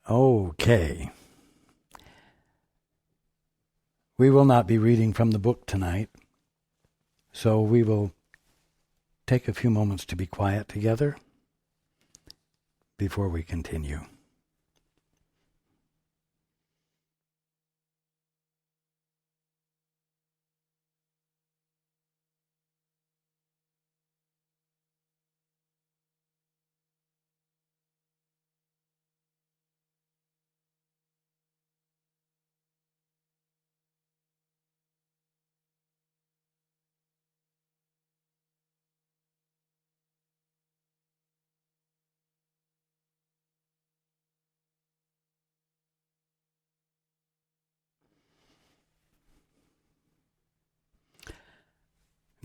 Okay. We will not be reading from the book tonight, so we will take a few moments to be quiet together before we continue.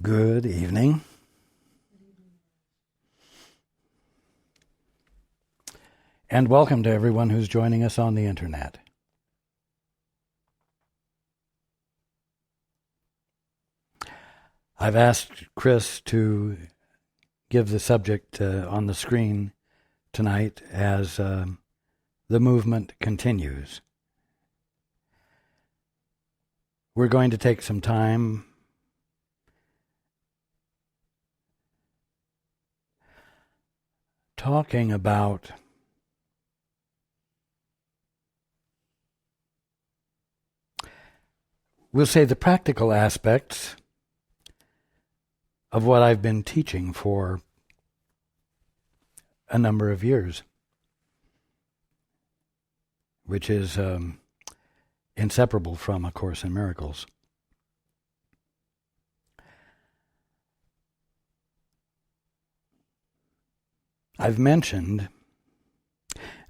Good evening. And welcome to everyone who's joining us on the internet. I've asked Chris to give the subject on the screen tonight as the movement continues. We're going to take some time talking about we'll say the practical aspects of what I've been teaching for a number of years, which is inseparable from A Course in Miracles. I've mentioned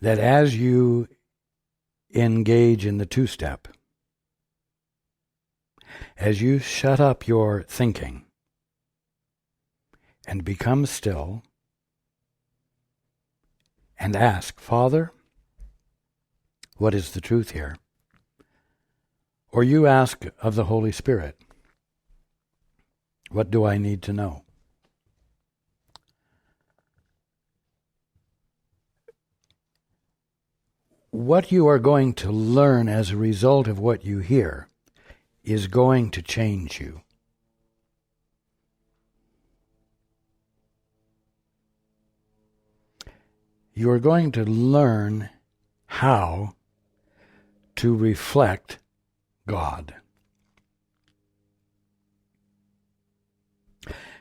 that as you engage in the two-step, as you shut up your thinking and become still and ask, Father, what is the truth here? Or you ask of the Holy Spirit, what do I need to know? What you are going to learn as a result of what you hear is going to change you. You are going to learn how to reflect God.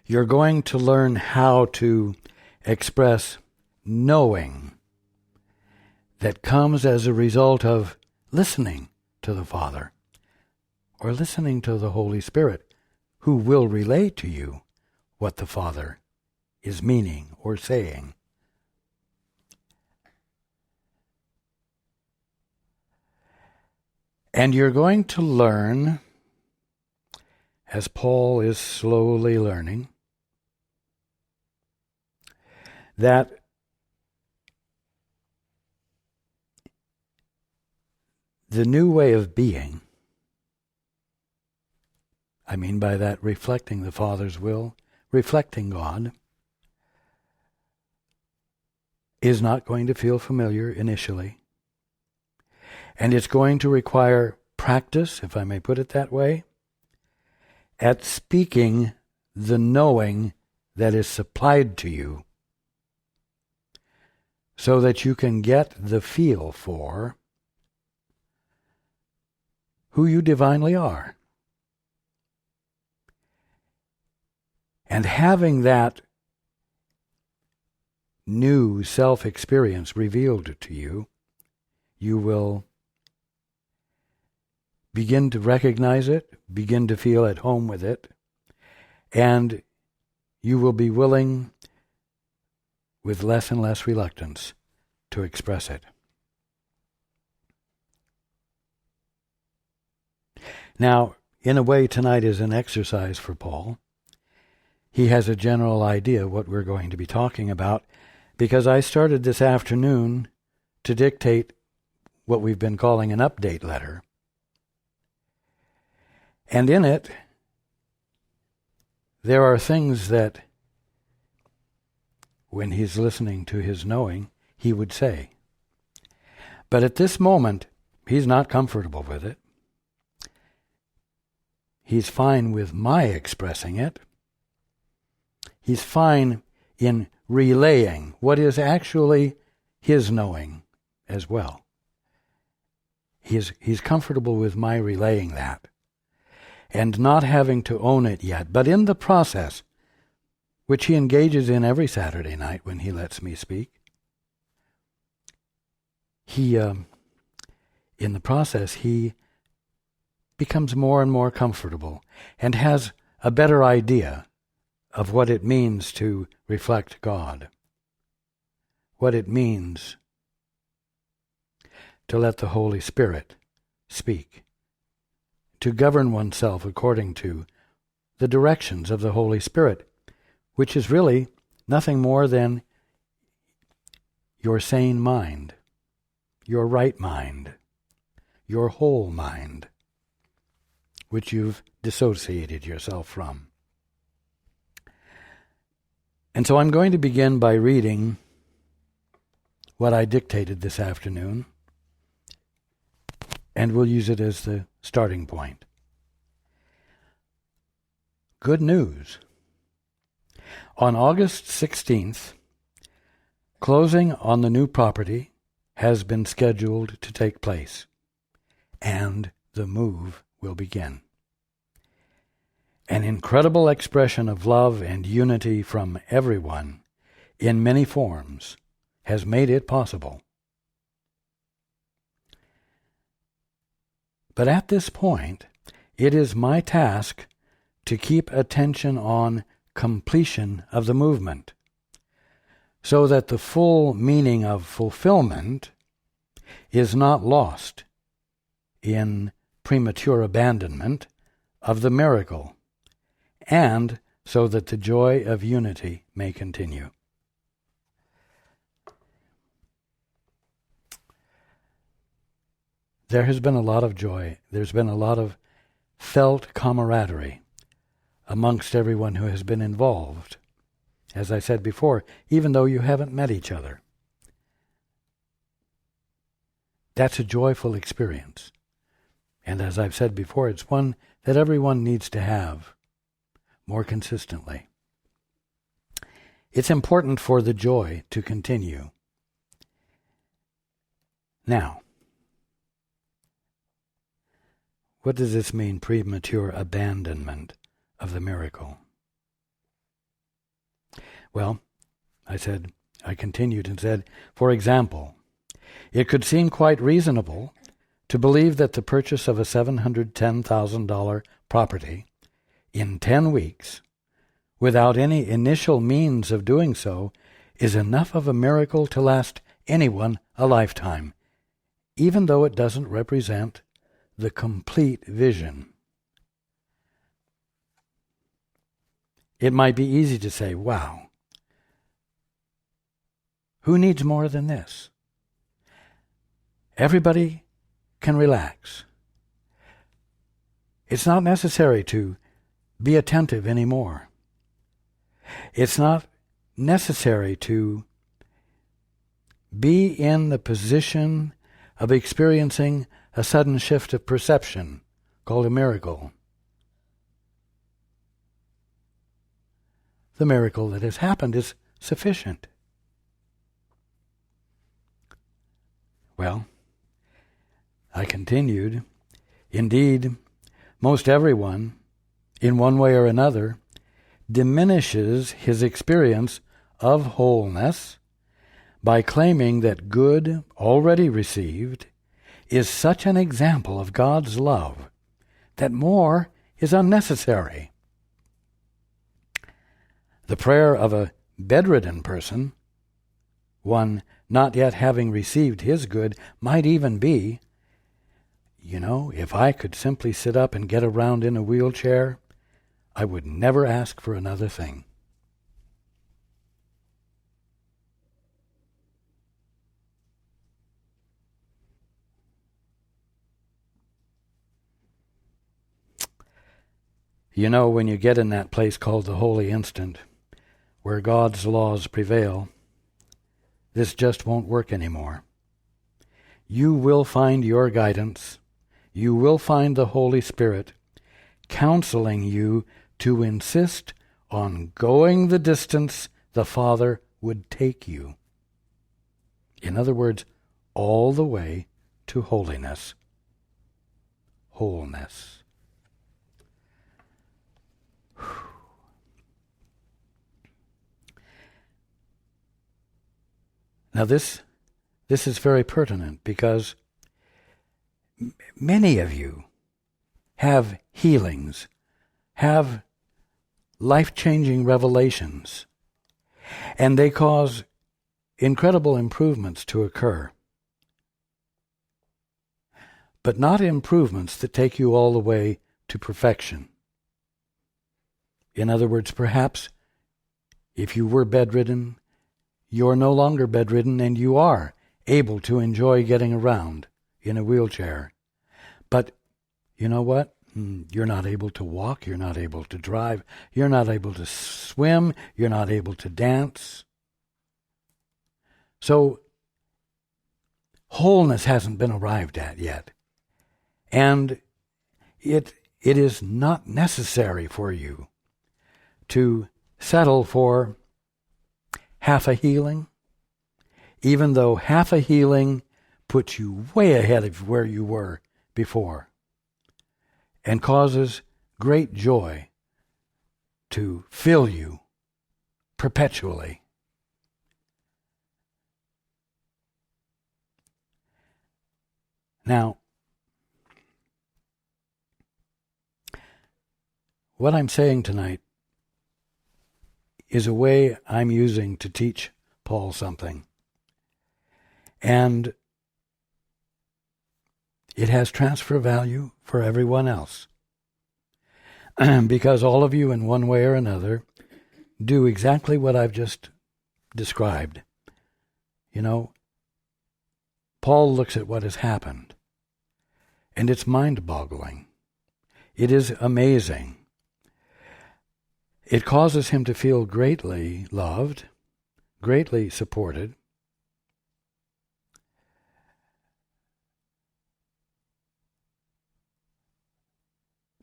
You're going to learn how to express knowing that comes as a result of listening to the Father or listening to the Holy Spirit, who will relay to you what the Father is meaning or saying. And you're going to learn, as Paul is slowly learning, that the new way of being, I mean by that reflecting the Father's will, reflecting God, is not going to feel familiar initially. And it's going to require practice, if I may put it that way, at speaking the knowing that is supplied to you, so that you can get the feel for who you divinely are. And having that new self-experience revealed to you, you will begin to recognize it, begin to feel at home with it, and you will be willing, with less and less reluctance, to express it. Now, in a way, tonight is an exercise for Paul. He has a general idea what we're going to be talking about, because I started this afternoon to dictate what we've been calling an update letter. And in it, there are things that, when he's listening to his knowing, he would say. But at this moment, he's not comfortable with it. He's fine with my expressing it. He's fine in relaying what is actually his knowing as well. He's comfortable with my relaying that and not having to own it yet. But in the process, which he engages in every Saturday night when he lets me speak, in the process, he becomes more and more comfortable and has a better idea of what it means to reflect God, what it means to let the Holy Spirit speak, to govern oneself according to the directions of the Holy Spirit, which is really nothing more than your sane mind, your right mind, your whole mind, which you've dissociated yourself from. And so I'm going to begin by reading what I dictated this afternoon, and we'll use it as the starting point. Good news. On August 16th, closing on the new property has been scheduled to take place, and the move will begin. An incredible expression of love and unity from everyone in many forms has made it possible. But at this point, it is my task to keep attention on completion of the movement, so that the full meaning of fulfillment is not lost in premature abandonment of the miracle, and so that the joy of unity may continue. There has been a lot of joy. There's been a lot of felt camaraderie amongst everyone who has been involved. As I said before, even though you haven't met each other. That's a joyful experience. And as I've said before, it's one that everyone needs to have more consistently. It's important for the joy to continue. Now, what does this mean, premature abandonment of the miracle? Well, I continued and said, for example, it could seem quite reasonable to believe that the purchase of a $710,000 property in 10 weeks, without any initial means of doing so, is enough of a miracle to last anyone a lifetime, even though it doesn't represent the complete vision. It might be easy to say, wow, who needs more than this? Everybody can relax. It's not necessary to be attentive anymore. It's not necessary to be in the position of experiencing a sudden shift of perception called a miracle. The miracle that has happened is sufficient. Well, I continued, indeed, most everyone, in one way or another, diminishes his experience of wholeness by claiming that good already received is such an example of God's love that more is unnecessary. The prayer of a bedridden person, one not yet having received his good, might even be, if I could simply sit up and get around in a wheelchair, I would never ask for another thing. When you get in that place called the holy instant, where God's laws prevail, this just won't work anymore. you will find your guidance. You will find the Holy Spirit counseling you to insist on going the distance the Father would take you. In other words, all the way to holiness. Wholeness. Now this is very pertinent because many of you have healings, have life-changing revelations, and they cause incredible improvements to occur. But not improvements that take you all the way to perfection. In other words, perhaps if you were bedridden, you're no longer bedridden and you are able to enjoy getting around in a wheelchair. But you know what? You're not able to walk, you're not able to drive, you're not able to swim, you're not able to dance. So, wholeness hasn't been arrived at yet. And it is not necessary for you to settle for half a healing, even though half a healing puts you way ahead of where you were before and causes great joy to fill you perpetually. Now, what I'm saying tonight is a way I'm using to teach Paul something. And it has transfer value for everyone else. Because all of you in one way or another do exactly what I've just described. You know, Paul looks at what has happened, and it's mind-boggling. It is amazing. It causes him to feel greatly loved, greatly supported.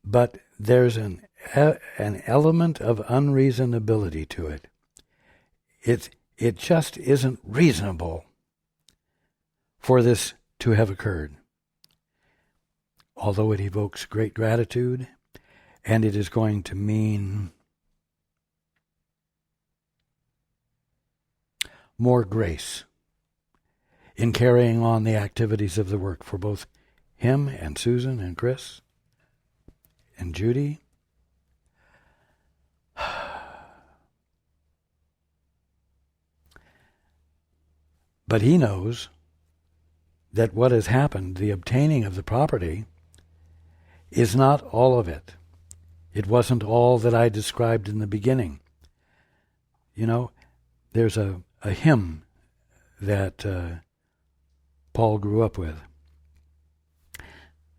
But there's an element of unreasonability to it. It just isn't reasonable for this to have occurred. Although it evokes great gratitude, and it is going to mean more grace in carrying on the activities of the work for both him and Susan and Chris and Judy. But he knows that what has happened, the obtaining of the property, is not all of it. It wasn't all that I described in the beginning. You know, there's a hymn that Paul grew up with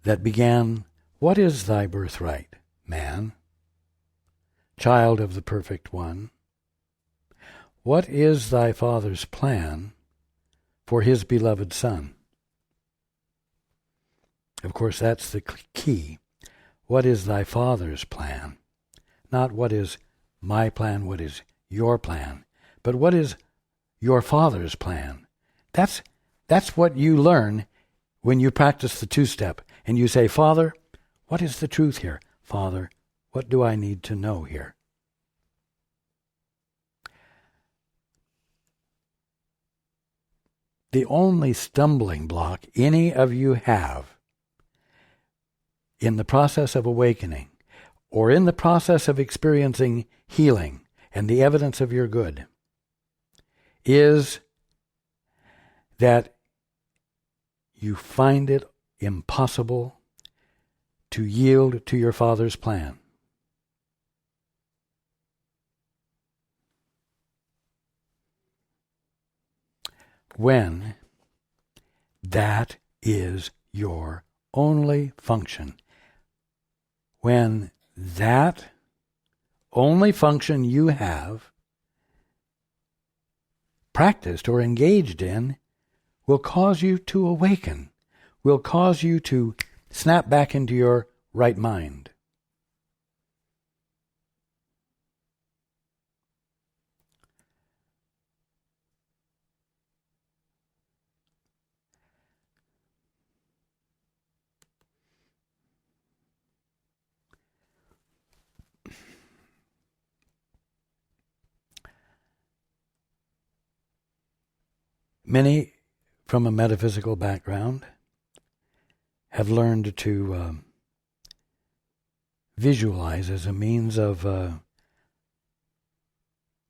that began, "What is thy birthright, man? Child of the perfect one. What is thy Father's plan for his beloved Son?" Of course, that's the key. What is thy Father's plan? Not what is my plan, what is your plan, but what is your Father's plan? That's what you learn when you practice the two-step and you say, "Father, what is the truth here? Father, what do I need to know here?" The only stumbling block any of you have in the process of awakening or in the process of experiencing healing and the evidence of your good is that you find it impossible to yield to your Father's plan. When that is your only function. When that only function you have practiced or engaged in will cause you to awaken, will cause you to snap back into your right mind. Many from a metaphysical background have learned to visualize as a means of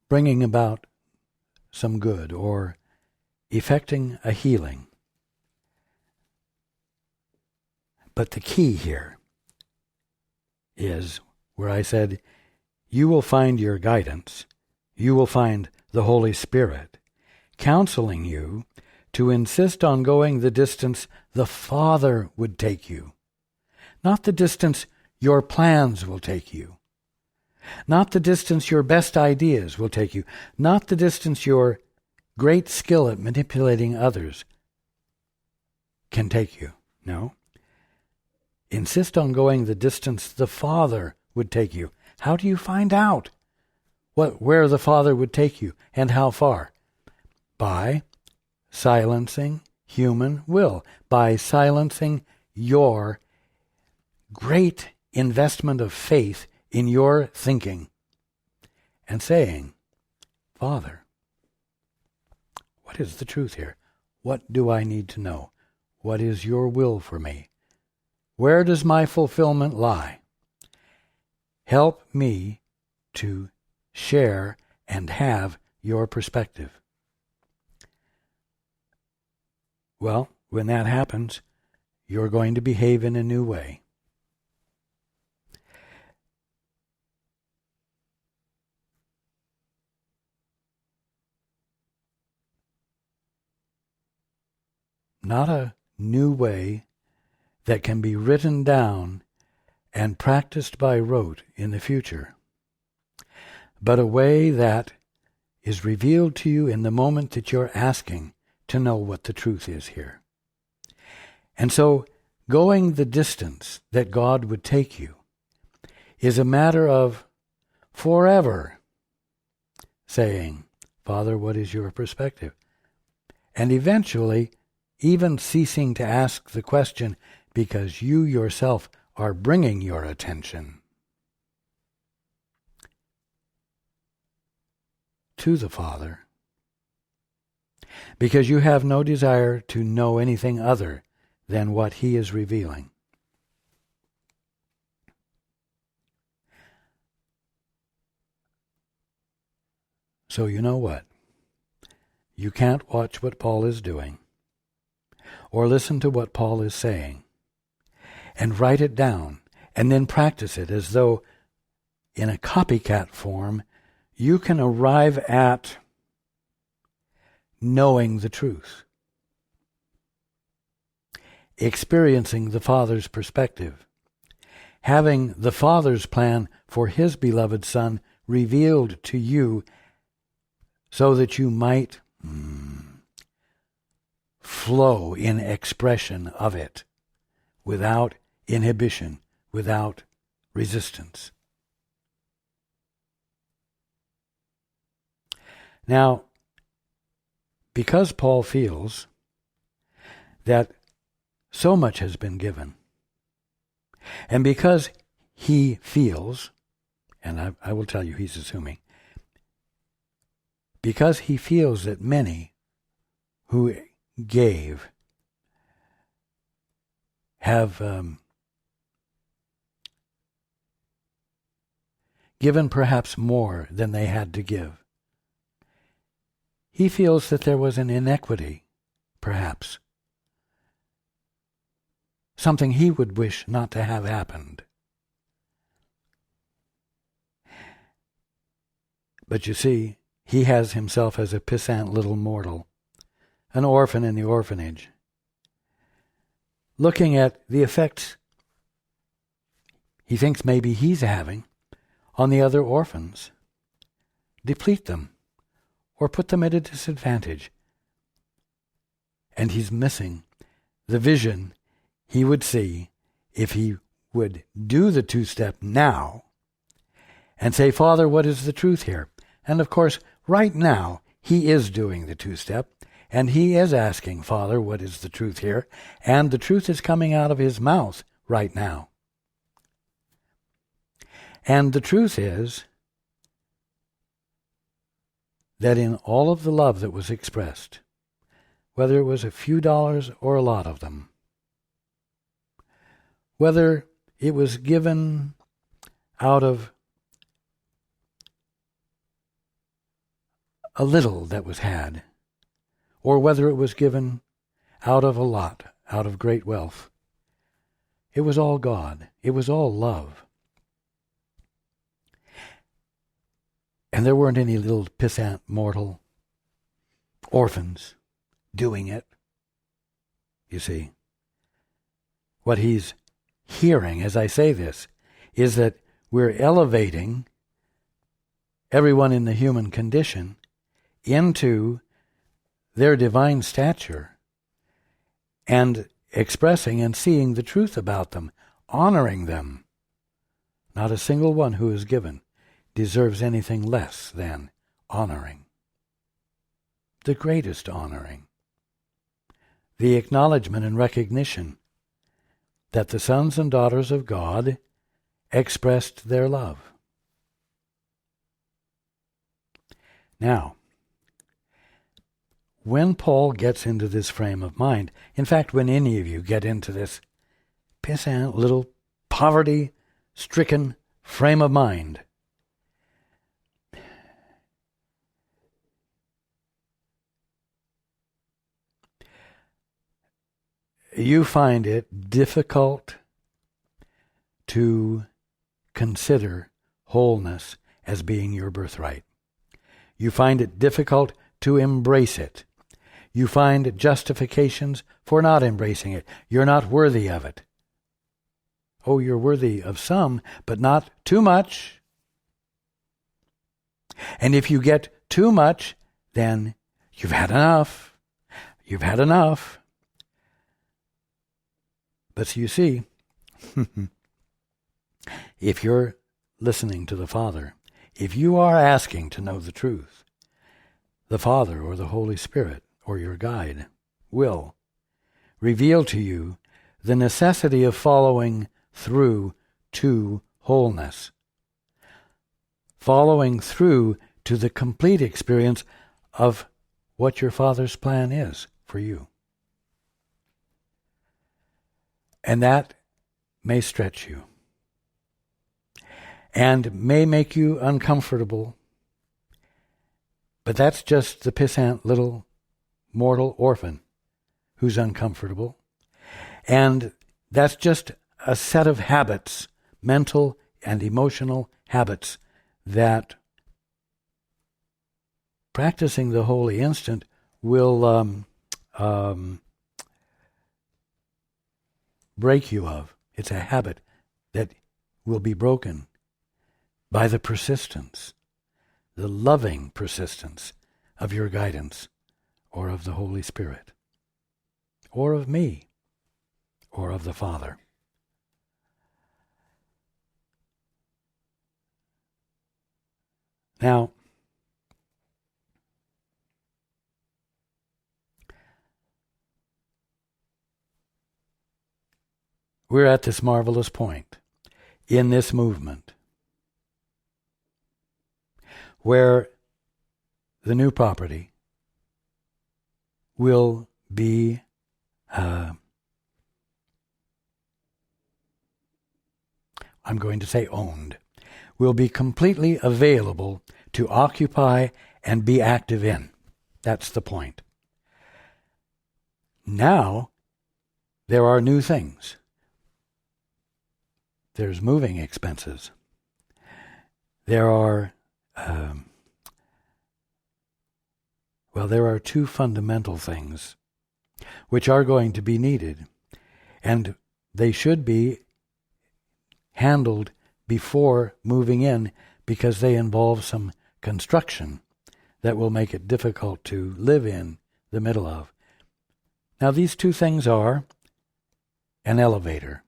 bringing about some good or effecting a healing. But the key here is where I said, you will find your guidance, you will find the Holy Spirit counseling you to insist on going the distance the Father would take you, not the distance your plans will take you, not the distance your best ideas will take you, not the distance your great skill at manipulating others can take you. No. Insist on going the distance the Father would take you. How do you find out where the Father would take you and how far? By silencing human will, by silencing your great investment of faith in your thinking and saying, Father, what is the truth here? What do I need to know? What is your will for me? Where does my fulfillment lie? Help me to share and have your perspective. Well, when that happens, you're going to behave in a new way. Not a new way that can be written down and practiced by rote in the future, but a way that is revealed to you in the moment that you're asking to know what the truth is here. And so, going the distance that God would take you is a matter of forever saying, Father, what is your perspective? And eventually, even ceasing to ask the question because you yourself are bringing your attention to the Father, because you have no desire to know anything other than what He is revealing. So you know what? You can't watch what Paul is doing or listen to what Paul is saying and write it down and then practice it as though in a copycat form you can arrive at knowing the truth, experiencing the Father's perspective, having the Father's plan for His beloved Son revealed to you so that you might flow in expression of it without inhibition, without resistance. Now, because Paul feels that so much has been given, and because he feels, and I will tell you he's assuming, because he feels that many who gave have given perhaps more than they had to give. He feels that there was an inequity, perhaps, something he would wish not to have happened. But you see, he has himself as a pissant little mortal, an orphan in the orphanage, looking at the effects he thinks maybe he's having on the other orphans, deplete them, or put them at a disadvantage. and he's missing the vision he would see if he would do the two-step now and say, Father, what is the truth here? And of course, right now, he is doing the two-step, and he is asking, Father, what is the truth here? And the truth is coming out of his mouth right now. And the truth is that in all of the love that was expressed, whether it was a few dollars or a lot of them, whether it was given out of a little that was had, or whether it was given out of a lot, out of great wealth, it was all God. It was all love. And there weren't any little pissant mortal orphans doing it. You see, what he's hearing as I say this is that we're elevating everyone in the human condition into their divine stature and expressing and seeing the truth about them, honoring them. Not a single one who is given deserves anything less than honoring. The greatest honoring. The acknowledgement and recognition that the sons and daughters of God expressed their love. Now, when Paul gets into this frame of mind, in fact, when any of you get into this pissant little poverty-stricken frame of mind, you find it difficult to consider wholeness as being your birthright. You find it difficult to embrace it. You find justifications for not embracing it. You're not worthy of it. Oh, you're worthy of some, but not too much. And if you get too much, then you've had enough. You've had enough. But you see, if you're listening to the Father, if you are asking to know the truth, the Father or the Holy Spirit or your guide will reveal to you the necessity of following through to wholeness, following through to the complete experience of what your Father's plan is for you. And that may stretch you and may make you uncomfortable, but that's just the pissant little mortal orphan who's uncomfortable. And that's just a set of habits, mental and emotional habits, that practicing the holy instant will break you of. It's a habit that will be broken by the persistence, the loving persistence of your guidance, or of the Holy Spirit, or of me, or of the Father. Now, we're at this marvelous point in this movement where the new property will be I'm going to say owned, will be completely available to occupy and be active in. That's the point. Now, there are new things. There's moving expenses. There are, there are two fundamental things which are going to be needed, and they should be handled before moving in because they involve some construction that will make it difficult to live in the middle of. Now these two things are an elevator.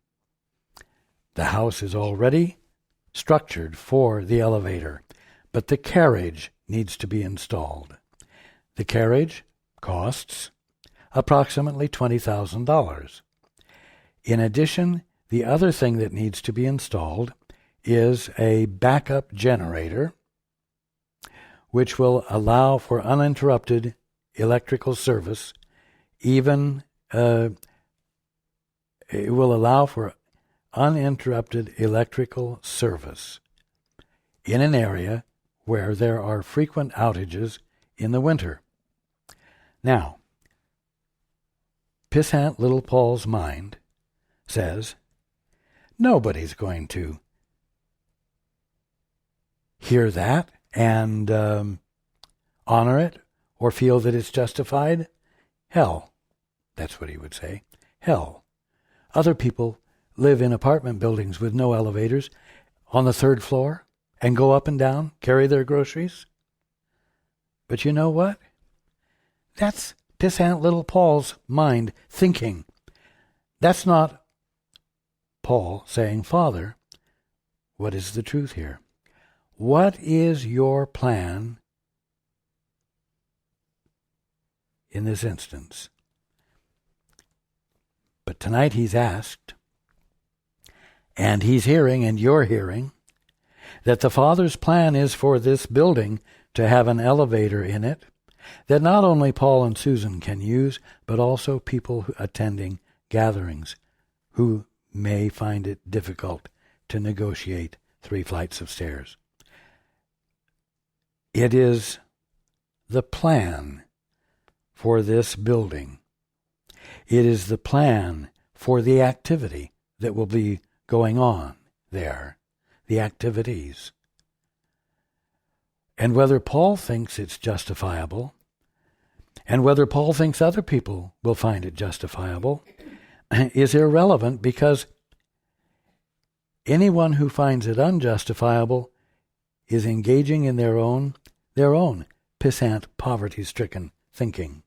The house is already structured for the elevator, but the carriage needs to be installed. The carriage costs approximately $20,000. In addition, the other thing that needs to be installed is a backup generator, which will allow for uninterrupted electrical service, it will allow for uninterrupted electrical service in an area where there are frequent outages in the winter. Now, pissant little Paul's mind says, nobody's going to hear that and honor it or feel that it's justified. Hell, that's what he would say. Hell. Other people live in apartment buildings with no elevators on the 3rd floor and go up and down, carry their groceries. But you know what? That's pissant little Paul's mind thinking. That's not Paul saying, Father, what is the truth here? What is your plan in this instance? But tonight he's asked, and he's hearing, and you're hearing, that the Father's plan is for this building to have an elevator in it that not only Paul and Susan can use, but also people attending gatherings who may find it difficult to negotiate 3 flights of stairs. It is the plan for this building. It is the plan for the activity that will be going on there, the activities. And whether Paul thinks it's justifiable, and whether Paul thinks other people will find it justifiable, is irrelevant, because anyone who finds it unjustifiable is engaging in their own pissant, poverty-stricken thinking.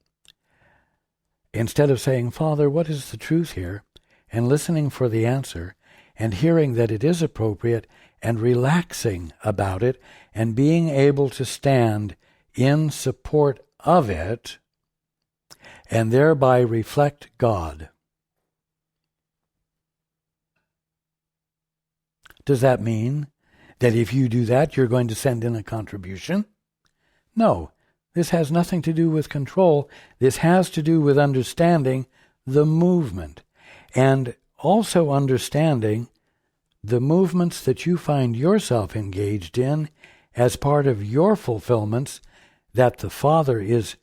Instead of saying, Father, what is the truth here, and listening for the answer, and hearing that it is appropriate, and relaxing about it, and being able to stand in support of it, and thereby reflect God. Does that mean that if you do that, you're going to send in a contribution? No, this has nothing to do with control. This has to do with understanding the movement, and also understanding the movements that you find yourself engaged in as part of your fulfillments that the Father is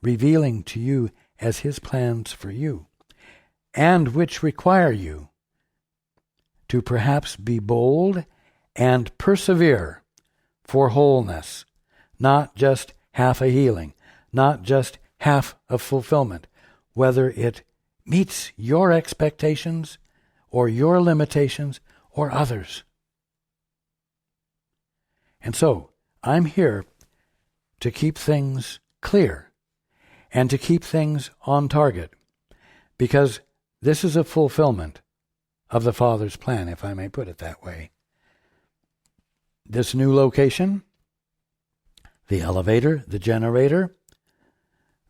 revealing to you as his plans for you, and which require you to perhaps be bold and persevere for wholeness, not just half a healing, not just half a fulfillment, whether it meets your expectations or your limitations or others. And so, I'm here to keep things clear and to keep things on target, because this is a fulfillment of the Father's plan, if I may put it that way. This new location, the elevator, the generator,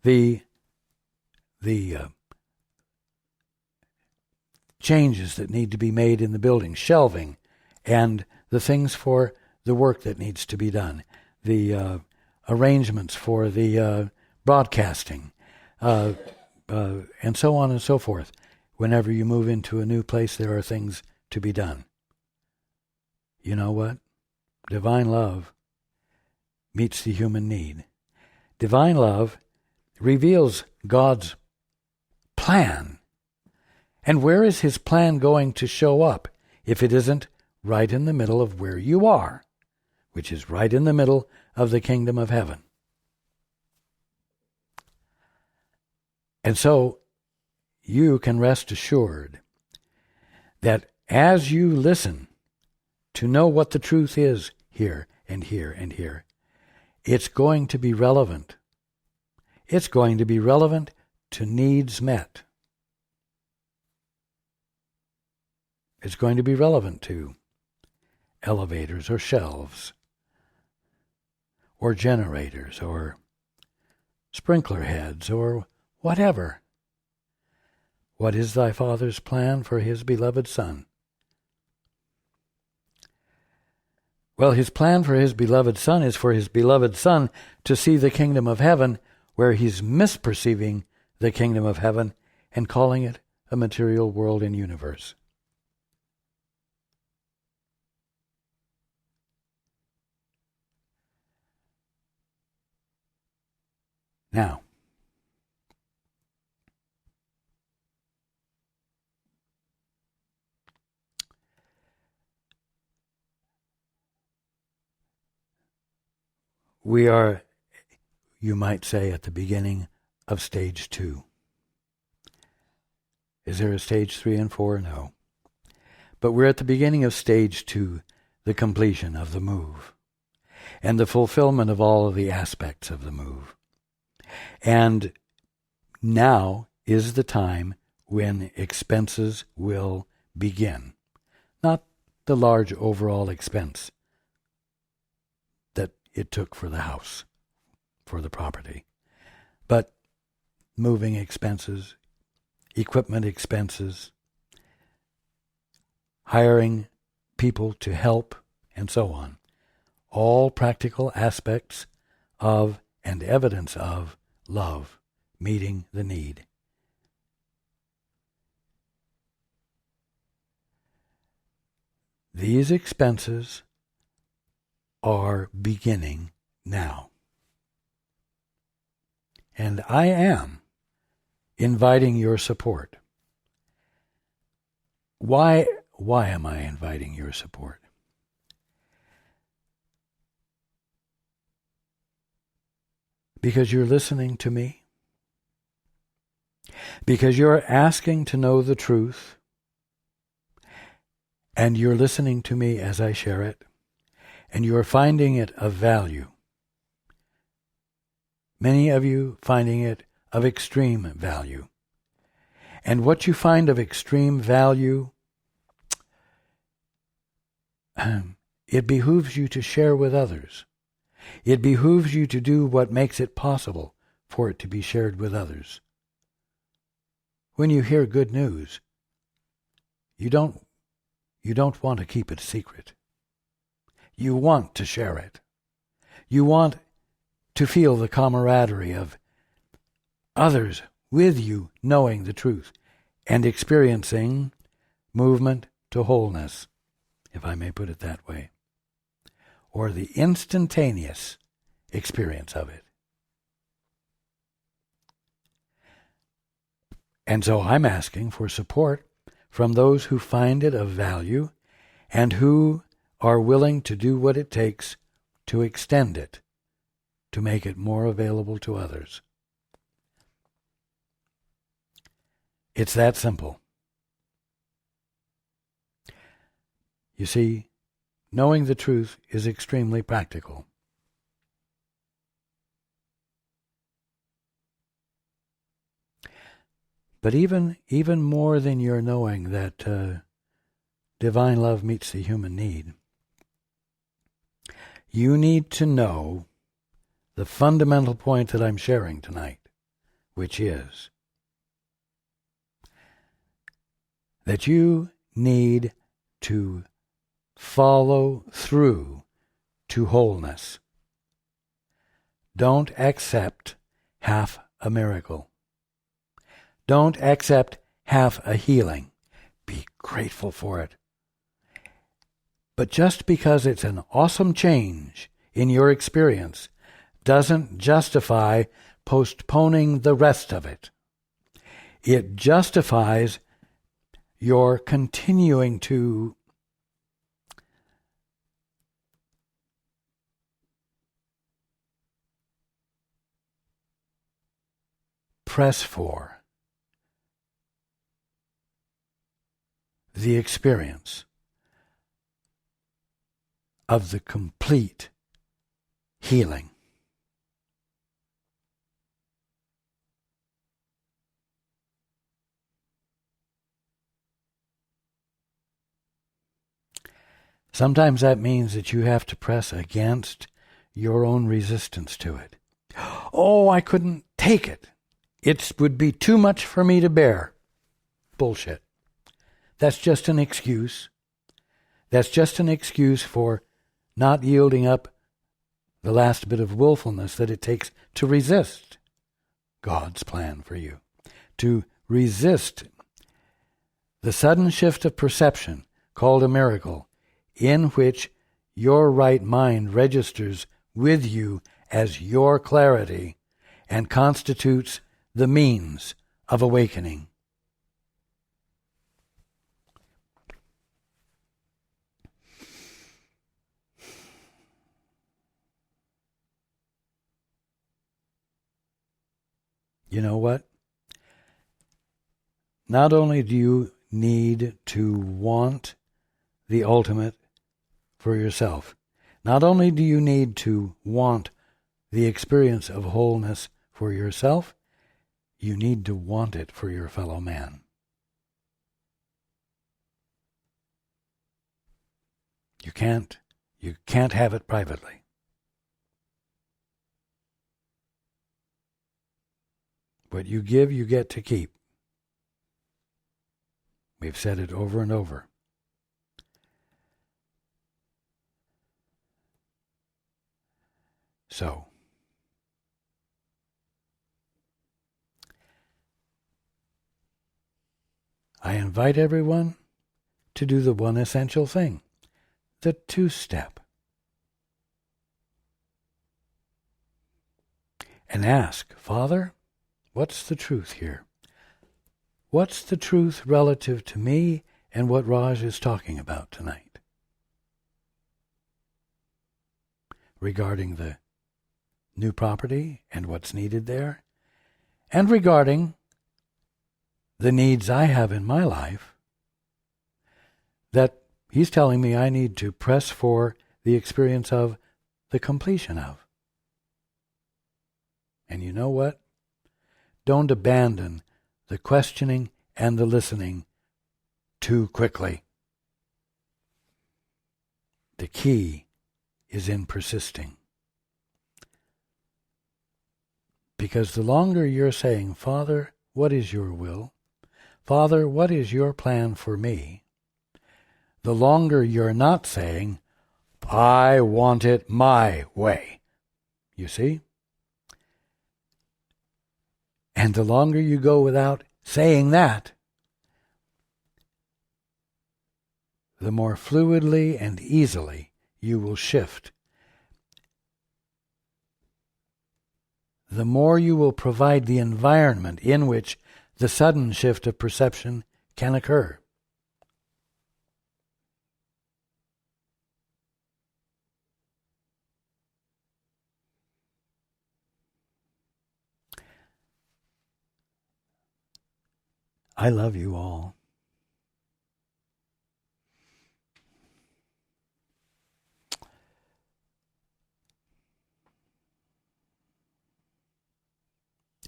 the changes that need to be made in the building, shelving, and the things for the work that needs to be done, the arrangements for the broadcasting, and so on and so forth. Whenever you move into a new place, there are things to be done. You know what? Divine love meets the human need. Divine love reveals God's plan. And where is his plan going to show up if it isn't right in the middle of where you are, which is right in the middle of the kingdom of heaven? And so you can rest assured that as you listen to know what the truth is here and here and here, it's going to be relevant. It's going to be relevant to needs met. It's going to be relevant to elevators or shelves or generators or sprinkler heads or whatever. What is thy Father's plan for his beloved Son? Well, his plan for his beloved Son is for his beloved Son to see the kingdom of heaven where he's misperceiving the kingdom of heaven and calling it a material world and universe. Now, we are, you might say, at the beginning of stage 2. Is there a stage 3 and 4? No. But we're at the beginning of stage 2, the completion of the move, and the fulfillment of all of the aspects of the move. And now is the time when expenses will begin. Not the large overall expense that it took for the house, for the property, but moving expenses, equipment expenses, hiring people to help, and so on. All practical aspects of and evidence of love, meeting the need. These expenses are beginning now. And I am inviting your support. Why am I inviting your support? Because you're listening to me. Because you're asking to know the truth. And you're listening to me as I share it. And you're finding it of value. Many of you finding it of extreme value. And what you find of extreme value, it behooves you to share with others. It behooves you to do what makes it possible for it to be shared with others. When you hear good news, you don't want to keep it a secret. You want to share it. You want to feel the camaraderie of others with you knowing the truth and experiencing movement to wholeness, if I may put it that way, or the instantaneous experience of it. And so I'm asking for support from those who find it of value and who are willing to do what it takes to extend it, to make it more available to others. It's that simple. You see, knowing the truth is extremely practical. But even more than your knowing that divine love meets the human need, you need to know the fundamental point that I'm sharing tonight, which is that you need to follow through to wholeness. Don't accept half a miracle. Don't accept half a healing. Be grateful for it. But just because it's an awesome change in your experience doesn't justify postponing the rest of it. It justifies your continuing to press for the experience of the complete healing. Sometimes that means that you have to press against your own resistance to it. Oh, I couldn't take it. It would be too much for me to bear. Bullshit. That's just an excuse. That's just an excuse for not yielding up the last bit of willfulness that it takes to resist God's plan for you. To resist the sudden shift of perception, called a miracle, in which your right mind registers with you as your clarity and constitutes the means of awakening. You know what? Not only do you need to want the ultimate for yourself, not only do you need to want the experience of wholeness for yourself, you need to want it for your fellow man. You can't have it privately. What you give, you get to keep. We've said it over and over. So, I invite everyone to do the one essential thing, the two-step. And ask, Father, what's the truth here? What's the truth relative to me and what Raj is talking about tonight? Regarding the new property and what's needed there, and regarding the needs I have in my life, that he's telling me I need to press for the experience of the completion of. And you know what? Don't abandon the questioning and the listening too quickly. The key is in persisting. Because the longer you're saying, Father, what is your will? Father, what is your plan for me? The longer you're not saying, I want it my way. You see? And the longer you go without saying that, the more fluidly and easily you will shift. The more you will provide the environment in which the sudden shift of perception can occur. I love you all.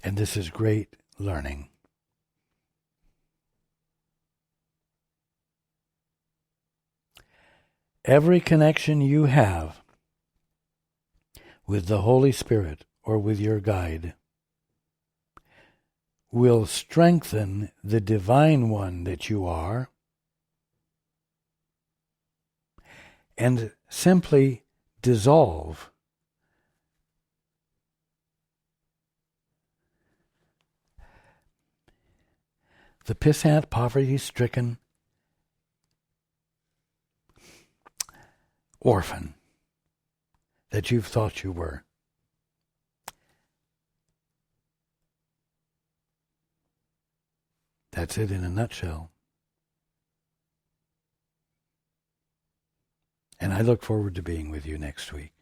And this is great learning. Every connection you have with the Holy Spirit or with your guide will strengthen the divine one that you are and simply dissolve the pissant, poverty-stricken orphan that you've thought you were. That's it in a nutshell. And I look forward to being with you next week.